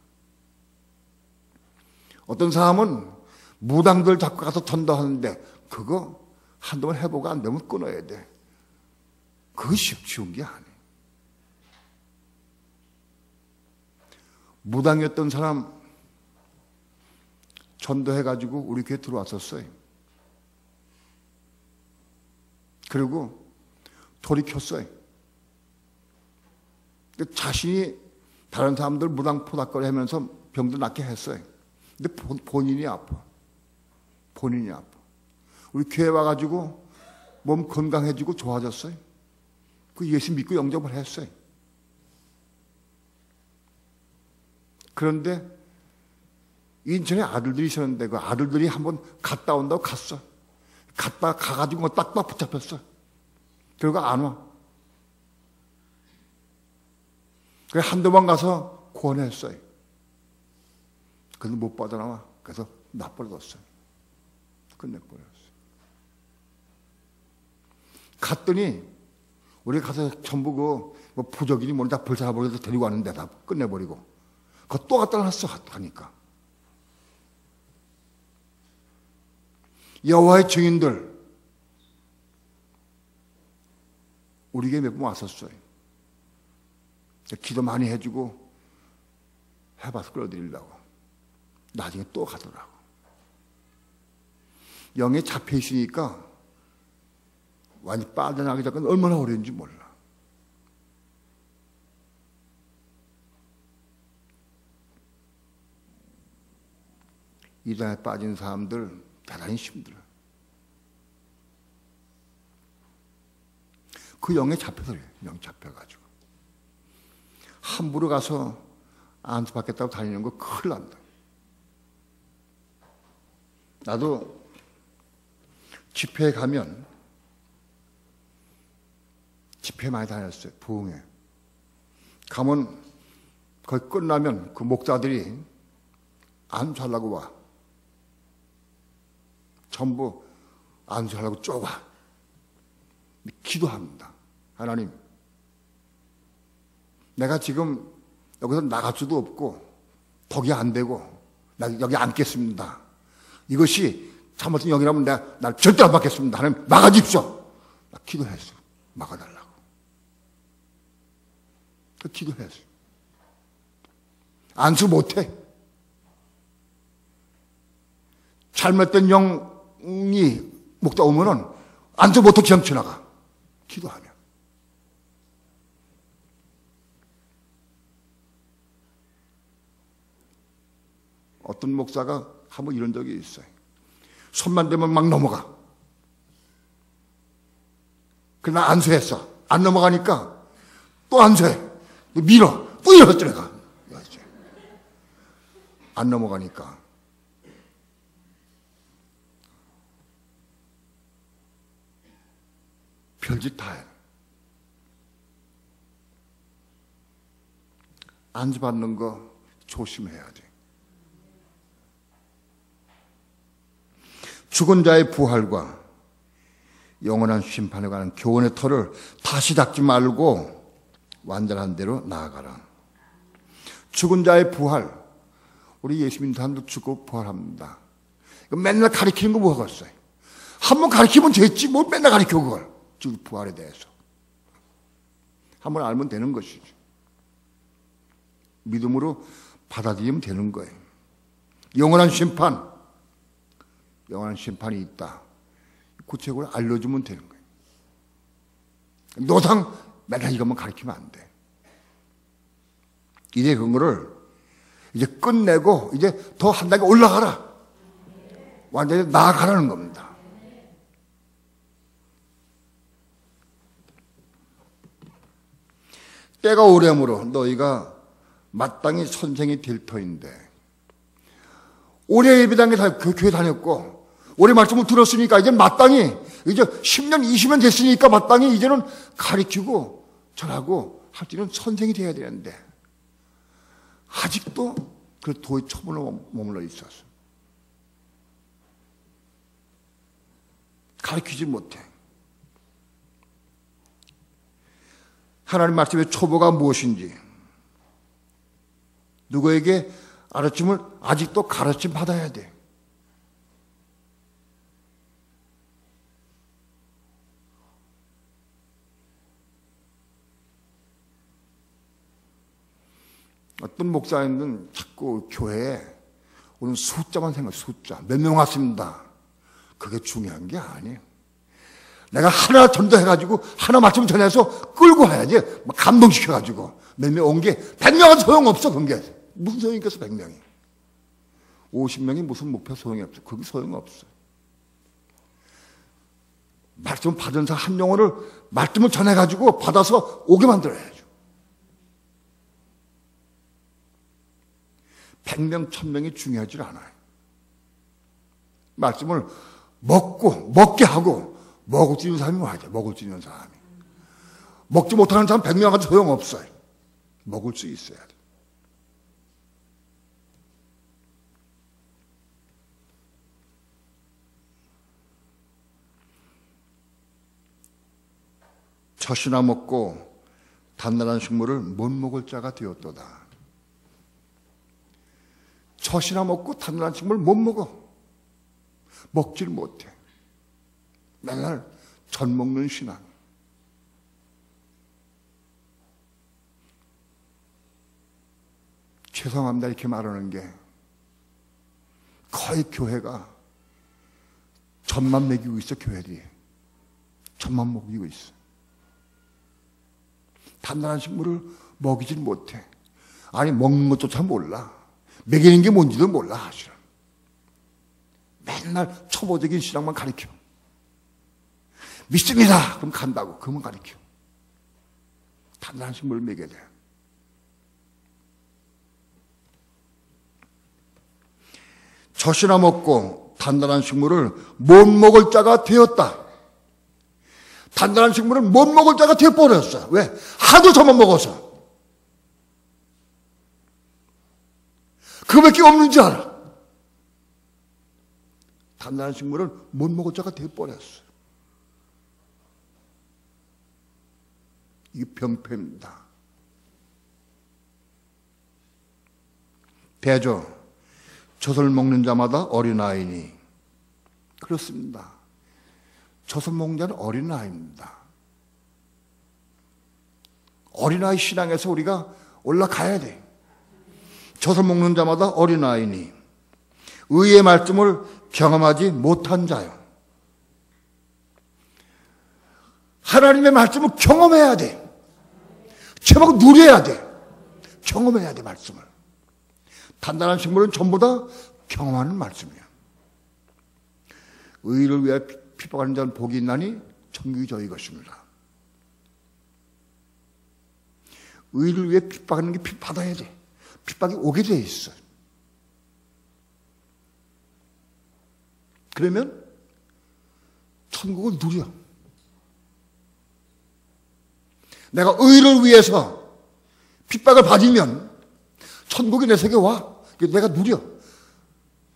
어떤 사람은 무당들 잡고 가서 전도하는데 그거 한두 번 해보고 안 되면 끊어야 돼. 그거 쉬운 게 아니에요. 무당이었던 사람 전도해가지고 우리 교회 들어왔었어요. 그리고 돌이켰어요. 자신이 다른 사람들 무당 포닥거리 하면서 병도 낫게 했어요. 근데 본인이 아파. 본인이 아파. 우리 교회 와가지고 몸 건강해지고 좋아졌어요. 그 예수 믿고 영접을 했어요. 그런데 인천에 아들들이 있었는데 그 아들들이 한번 갔다 온다고 갔어. 갔다 가가지고 딱딱 붙잡혔어. 결국 안 와. 그래 한두 번 가서 구원했어요. 근데 못 빠져나와. 그래서 놔버렸어요. 끝내버렸어요. 갔더니 우리 가서 전부 뭐 부적이니 뭐니 다 불살아버려서 데리고 왔는데 다 끝내버리고 그거 또 갖다 놨어. 하니까 여호와의 증인들 우리 교회 몇 번 왔었어요. 기도 많이 해주고 해봐서 끌어들이려고. 나중에 또 가더라고. 영에 잡혀 있으니까 완전히 빠져나가기 전까지 얼마나 어려운지 몰라. 이단에 빠진 사람들 대단히 힘들어. 그 영에 잡혀서 그래. 영 잡혀가지고 함부로 가서 안수받겠다고 다니는 거 큰일 난다. 나도 집회에 가면 집회 많이 다녔어요. 부흥회 가면 거기 끝나면 그 목사들이 안수하려고 와. 전부 안수하려고 쪼가. 기도합니다. 하나님, 내가 지금 여기서 나갈 수도 없고 덕이 안 되고 나 여기 앉겠습니다. 이것이 잘못된 영이라면 내가 날 절대 안 받겠습니다. 하나님 막아주십시오. 나 기도했어요. 막아달라고. 그 기도했어요. 안수 못해. 잘못된 영이 목자 오면은 안수 못해 그냥 지나가. 기도하면. 어떤 목사가 한번 이런 적이 있어요. 손만 대면 막 넘어가. 그러나 안수했어. 안 넘어가니까 또 안수해. 밀어. 또 이렇게 들어가. 안 넘어가니까. 별짓 다 해. 안수받는 거 조심해야 돼. 죽은 자의 부활과 영원한 심판에 관한 교훈의 터를 다시 닫지 말고 완전한 대로 나아가라. 죽은 자의 부활. 우리 예수 믿는 사람도 죽고 부활합니다. 맨날 가르치는 거 뭐하겠어요? 한번 가르치면 됐지. 뭘 맨날 가르쳐 그걸. 죽은 부활에 대해서. 한번 알면 되는 것이죠. 믿음으로 받아들이면 되는 거예요. 영원한 심판. 영원한 심판이 있다. 구체적으로 알려주면 되는 거예요. 노상 맨날 이것만 가르치면 안 돼. 이제 그거를 이제 끝내고 이제 더 한 단계 올라가라. 완전히 나아가라는 겁니다. 때가 오래므로 너희가 마땅히 선생이 될 터인데, 오래 예배당에 교회 다녔고 오래 말씀을 들었으니까 이제 마땅히 이제 10년 20년 됐으니까 마땅히 이제는 가르치고 전하고 할 수 있는 선생이 돼야 되는데 아직도 그 도의 초본으로 머물러 있었어. 가르치지 못해. 하나님 말씀의 초보가 무엇인지, 누구에게 가르침을 아직도 가르침 받아야 돼. 어떤 목사님은 자꾸 교회에 오늘 숫자만 생각해. 숫자. 몇 명 왔습니다. 그게 중요한 게 아니에요. 내가 하나 전도해가지고 하나 말씀 전해서 끌고 와야지. 감동시켜가지고 몇 명 온 게 100명은 소용없어. 그런 게 무슨 소용이 있겠어. 100명이 50명이 무슨 목표 소용이 없어. 그게 소용없어. 말씀 받은 사람 한 영혼을 말씀을 전해가지고 받아서 오게 만들어야죠. 100명, 1000명이 중요하지 않아요. 말씀을 먹게 하고 먹을 수 있는 사람이 와야 돼. 먹을 수 있는 사람이. 먹지 못하는 사람 100명한테 소용없어요. 먹을 수 있어야 돼. 젖이나 먹고 단단한 식물을 못 먹을 자가 되었도다. 젖이나 먹고 단단한 식물을 못 먹어. 먹질 못해. 맨날 젖 먹는 신앙. 죄송합니다 이렇게 말하는 게 거의 교회가 젖만 먹이고 있어. 교회들이 젖만 먹이고 있어. 단단한 식물을 먹이질 못해. 아니 먹는 것조차 몰라. 먹이는 게 뭔지도 몰라. 사실은 맨날 초보적인 신앙만 가르쳐. 믿습니다. 그럼 간다고. 그러면 가르쳐. 단단한 식물을 먹여야 돼. 젖이나 먹고 단단한 식물을 못 먹을 자가 되었다. 단단한 식물을 못 먹을 자가 되어버렸어. 왜? 하도 저만 먹어서. 그거밖에 없는 줄 알아. 단단한 식물을 못 먹을 자가 되어버렸어. 이게 병폐입니다. 대저 젖을 먹는 자마다 어린아이니. 그렇습니다. 젖을 먹는 자는 어린아이입니다. 어린아이 신앙에서 우리가 올라가야 돼. 젖을 먹는 자마다 어린아이니 의의 말씀을 경험하지 못한 자요. 하나님의 말씀을 경험해야 돼. 제발 누려야 돼. 경험해야 돼. 말씀을. 단단한 식물은 전부 다 경험하는 말씀이야. 의를 위해 핍박하는 자는 복이 있나니 천국이 저희 것입니다. 의를 위해 핍박하는 게 핍박받아야 돼. 핍박이 오게 돼 있어. 그러면 천국을 누려. 내가 의를 위해서 핍박을 받으면 천국이 내 속에 와. 내가 누려.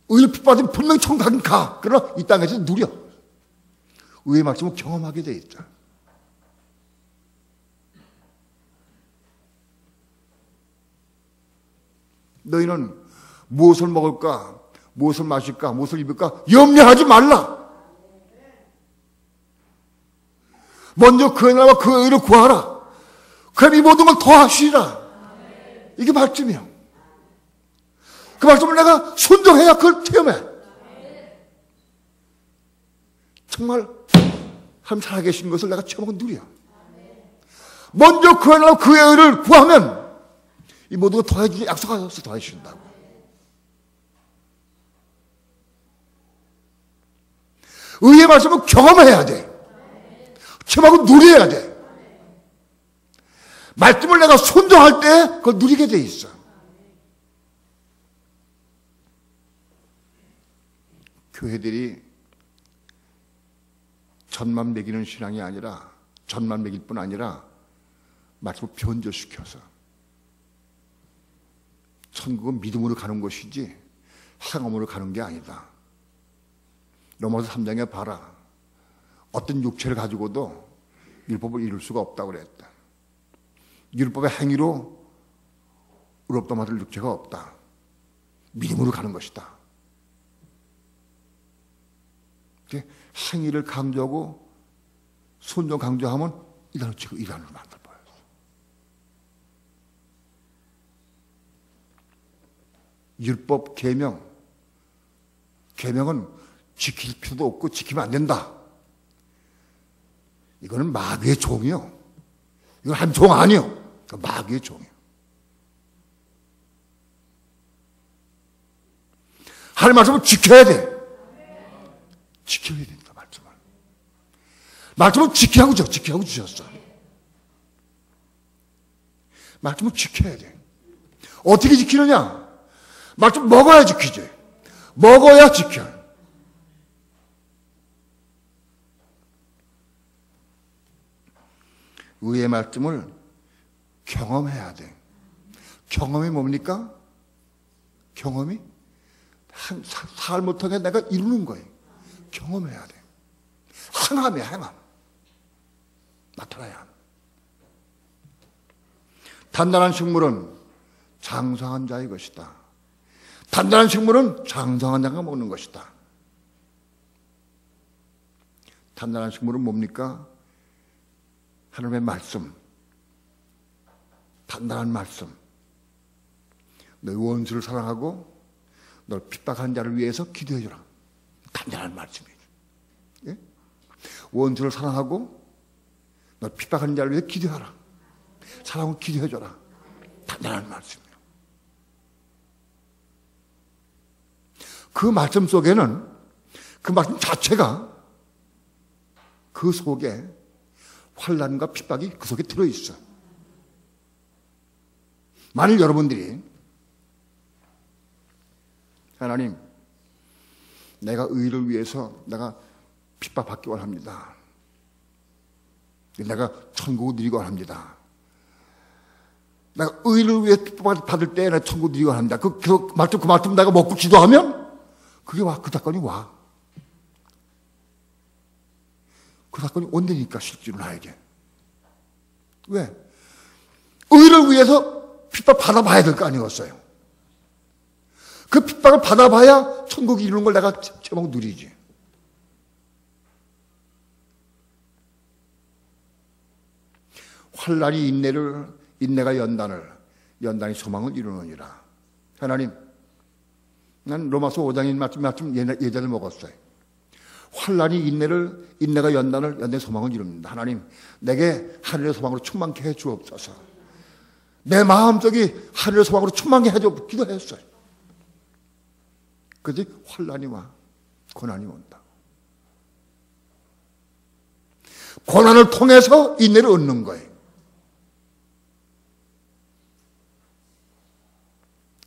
의를 핍박받으면 분명히 천국 가. 그러나 이 땅에서 누려. 의의 말씀을 경험하게 돼 있다. 너희는 무엇을 먹을까, 무엇을 마실까, 무엇을 입을까 염려하지 말라. 먼저 그의 나라와 그의 의를 구하라. 그럼 이 모든 걸 더하시리라. 이게 말씀이야. 그 말씀을 내가 순종해야 그걸 체험해. 정말 하나님 살아계신 것을 내가 체험하고 누려. 먼저 그의 나라와 그의 의를 구하면 이 모든 걸 더해주니 약속하셔서 더해주신다고. 의의 말씀을 경험해야 돼. 체험하고 누려야 돼. 말씀을 내가 순종할 때 그걸 누리게 돼 있어. 교회들이 전만 먹이는 신앙이 아니라, 전만 먹일 뿐 아니라 말씀을 변조시켜서 천국은 믿음으로 가는 것이지 행함으로 가는 게 아니다. 로마서 3장에 봐라. 어떤 육체를 가지고도 율법을 이룰 수가 없다고 그랬다. 율법의 행위로 의롭다 받을 육체가 없다. 믿음으로 가는 것이다. 행위를 강조하고 순종 강조하면 이단을 치고 이단을 만들어버렸어. 율법 계명은 지킬 필요도 없고 지키면 안 된다. 이거는 마귀의 종이요. 이건 한 종 아니요. 마귀의 종이요. 하나님 말씀을 지켜야 돼. 지켜야 됩니다. 말씀을 지키라고 주셨어. 말씀을 지켜야 돼. 어떻게 지키느냐? 말씀 먹어야 지키지. 먹어야 지켜. 의의 말씀을 경험해야 돼. 경험이 뭡니까? 경험이 삶을 통해 내가 이루는 거예요. 경험해야 돼. 행함이야, 행함. 나타나야 함. 단단한 식물은 장성한 자의 것이다. 단단한 식물은 장성한 자가 먹는 것이다. 단단한 식물은 뭡니까? 하나님의 말씀. 단단한 말씀. 너희 원수를 사랑하고 널 핍박하는 자를 위해서 기도해주라. 단단한 말씀이죠. 예? 원수를 사랑하고 널 핍박하는 자를 위해 기도하라. 사랑하고 기도해줘라. 단단한 말씀이에요. 그 말씀 속에는 그 말씀 자체가 그 속에 환난과 핍박이 그 속에 들어있어. 만일 여러분들이 하나님, 내가 의를 위해서 내가 핍박받기 원합니다. 내가 천국을 누리기 원합니다. 내가 의를 위해 핍박받을 때 내가 천국을 누리기 원합니다. 그 말씀 내가 먹고 기도하면 그게 와, 그 사건이 와. 그 사건이 온다니까 실제로 나에게. 왜? 의를 위해서 핍박 받아봐야 될 거 아니었어요. 그 핍박을 받아봐야 천국이 이루는 걸 내가 제목 누리지. 환난이 인내가 연단이 소망을 이루느니라. 하나님, 난 로마서 5장인 말씀 예전에 먹었어요. 환난이 인내가 연단의 소망을 이룹니다. 하나님, 내게 하늘의 소망으로 충만케 해 주옵소서. 내 마음속이 하늘의 소망으로 충만케 해 주옵소서 기도했어요. 그래서 환난이 와, 고난이 온다. 고난을 통해서 인내를 얻는 거예요.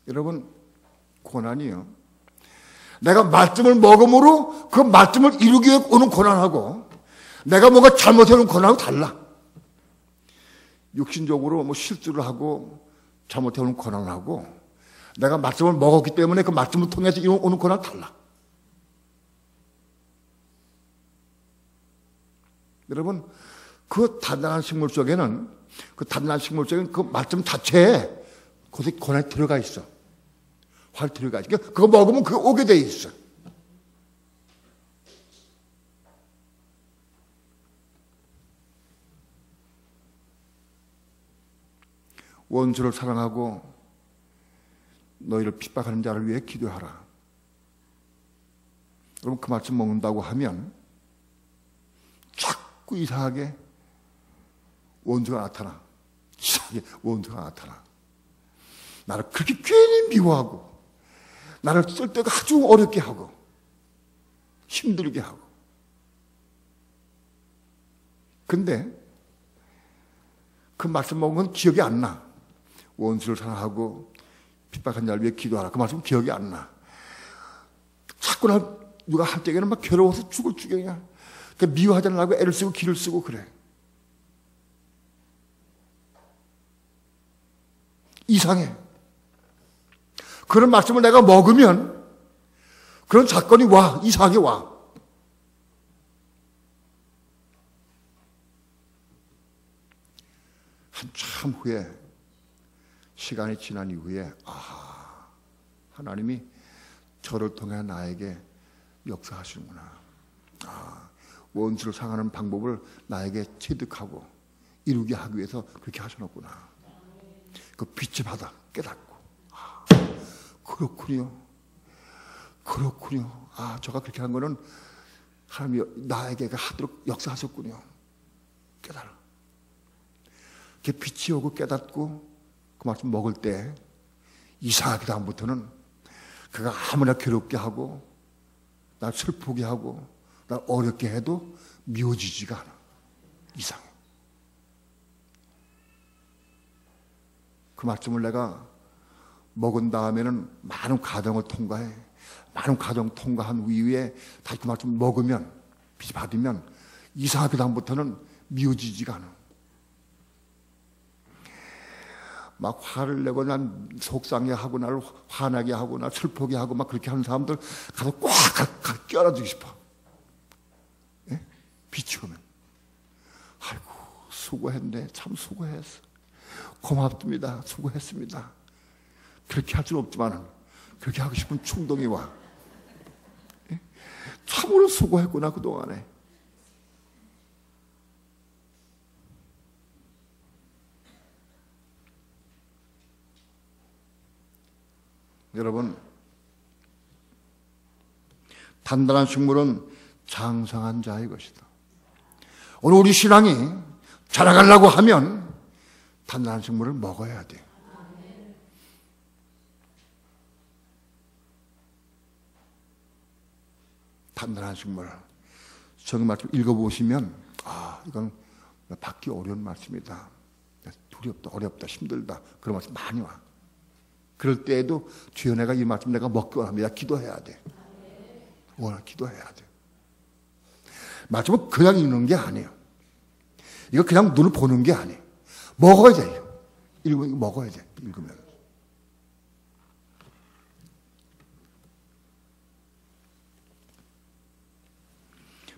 여러분, 고난이요, 내가 말씀을 먹음으로 그 말씀을 이루기 위해 오는 고난하고 내가 뭔가 잘못해오는 고난하고 달라. 육신적으로 뭐 실수를 하고 잘못해오는 고난하고 내가 말씀을 먹었기 때문에 그 말씀을 통해서 오는 고난은 달라. 여러분, 그 단단한 식물 속에는 그 말씀 자체에 거기서 고난이 들어가 있어. 활 들어가 있어. 그거 먹으면 그거 오게 돼 있어. 원수를 사랑하고 너희를 핍박하는 자를 위해 기도하라. 여러분, 그 말씀 먹는다고 하면 자꾸 이상하게 원수가 나타나. 이상하게 원수가 나타나. 나를 그렇게 괜히 미워하고 나를 쓸 때가 아주 어렵게 하고 힘들게 하고. 근데 그 말씀 먹은 건 기억이 안 나. 원수를 사랑하고 핍박한 자를 위해 기도하라. 그 말씀 기억이 안 나. 자꾸 누가 할 때에는 막 괴로워서 죽을 지경이야. 그러니까 미워하지 않으려고 애를 쓰고 기를 쓰고 그래. 이상해. 그런 말씀을 내가 먹으면 그런 사건이 와. 이상하게 와. 한참 후에, 시간이 지난 이후에, 하나님이 저를 통해 나에게 역사하시는구나. 원수를 상하는 방법을 나에게 체득하고 이루게 하기 위해서 그렇게 하셔놓구나. 그 빛의 바다 깨닫고, 그렇군요. 저가 그렇게 한 거는 하나님이 나에게 하도록 역사하셨군요. 깨달아. 이렇게 빛이 오고 깨닫고 그 말씀 먹을 때 이상하게 다음부터는 그가 아무나 괴롭게 하고 날 슬프게 하고 날 어렵게 해도 미워지지가 않아. 이상해. 그 말씀을 내가 먹은 다음에는 많은 과정을 통과해. 많은 과정 통과한 이후에 다시 그 말씀 먹으면, 빛이 받으면 이상하게 다음부터는 미워지지가 않아. 막 화를 내고 난 속상해 하고 나를 화나게 하고 나 슬프게 하고 막 그렇게 하는 사람들 가서 꽉 껴안아주고 싶어. 예? 빛이 오면. 아이고, 수고했네. 참 수고했어. 고맙습니다. 수고했습니다. 그렇게 할 수는 없지만 그렇게 하고 싶은 충동이 와. 예? 참으로 수고했구나 그동안에. 여러분, 단단한 식물은 장성한 자의 것이다. 오늘 우리 신앙이 자라가려고 하면 단단한 식물을 먹어야 돼. 단단한 식물. 성경 말씀 읽어보시면 이건 받기 어려운 말씀이다. 두렵다, 어렵다, 힘들다. 그런 말씀 많이 와. 그럴 때에도 주여 내가 이 말씀 내가 먹기 원합니다. 기도해야 돼. 기도해야 돼. 말씀은 그냥 읽는 게 아니에요. 이거 그냥 눈을 보는 게 아니에요. 먹어야 돼요. 읽으면 먹어야 돼. 읽으면.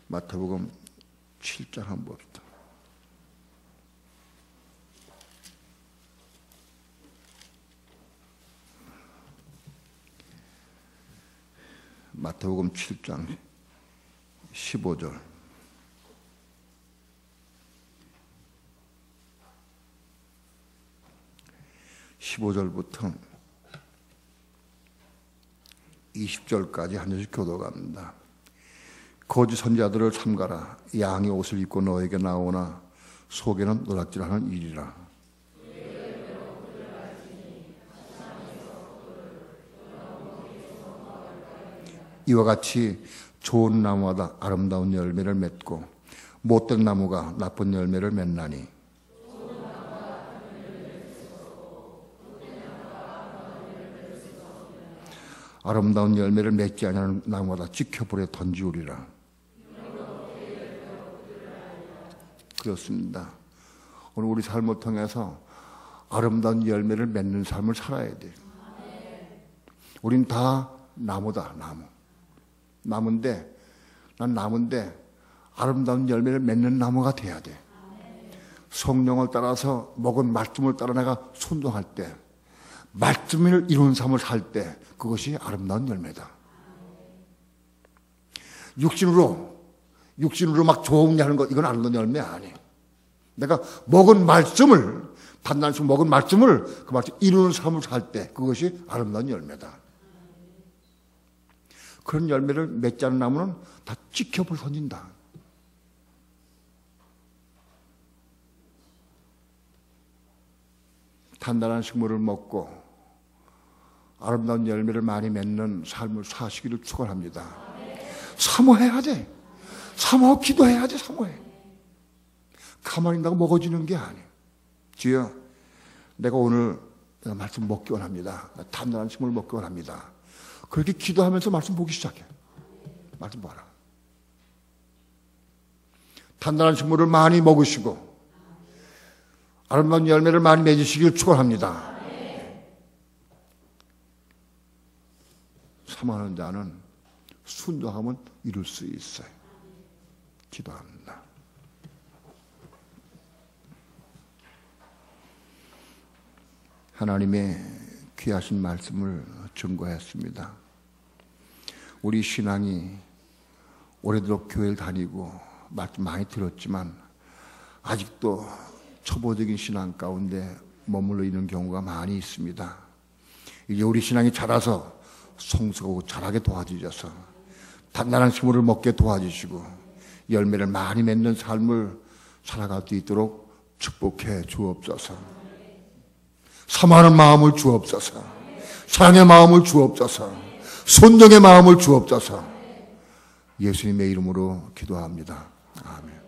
마태복음 7장 한번 봅시다. 마태복음 7장 15절. (15절부터) 20절까지 한 절씩 교도갑니다. 거짓 선지자들을 삼가라. 양의 옷을 입고 너에게 나오나 속에는 노략질하는 일이라. 이와 같이 좋은 나무마다 아름다운 열매를 맺고 못된 나무가 나쁜 열매를 맺나니 아름다운 열매를 맺지 않는 나무마다 찍혀버려 던지우리라. 그렇습니다. 오늘 우리 삶을 통해서 아름다운 열매를 맺는 삶을 살아야 돼요. 우린 다 나무다, 나무. 나무인데, 난 나무인데 아름다운 열매를 맺는 나무가 돼야 돼. 성령을 따라서 먹은 말씀을 따라 내가 순종할 때, 말씀을 이룬 삶을 살 때 그것이 아름다운 열매다. 육신으로 막 좋은 일 하는 것, 이건 아름다운 열매 아니에요. 내가 먹은 말씀을, 단단히 먹은 말씀을 그 말씀 이루는 삶을 살 때 그것이 아름다운 열매다. 그런 열매를 맺지 않은 나무는 다 찍혀버려 던진다. 단단한 식물을 먹고 아름다운 열매를 많이 맺는 삶을 사시기를 축원합니다. 사모해야 돼. 사모하고 기도해야 돼. 사모해. 가만히 있다가 먹어지는 게 아니에요. 주여, 내가 오늘 말씀 먹기 원합니다. 단단한 식물을 먹기 원합니다. 그렇게 기도하면서 말씀 보기 시작해. 말씀 봐라. 단단한 식물을 많이 먹으시고 아름다운 열매를 많이 맺으시길 축원합니다. 사모하는 자는 순종하면 이룰 수 있어요. 기도합니다. 하나님의 귀하신 말씀을 증거했습니다. 우리 신앙이 오래도록 교회를 다니고 말씀 많이 들었지만 아직도 초보적인 신앙 가운데 머물러 있는 경우가 많이 있습니다. 이제 우리 신앙이 자라서 성숙하고 자라게 도와주셔서 단단한 식물을 먹게 도와주시고 열매를 많이 맺는 삶을 살아갈 수 있도록 축복해 주옵소서. 사모하는 마음을 주옵소서. 사랑의 마음을 주옵소서. 순종의 마음을 주옵소서. 예수님의 이름으로 기도합니다. 아멘.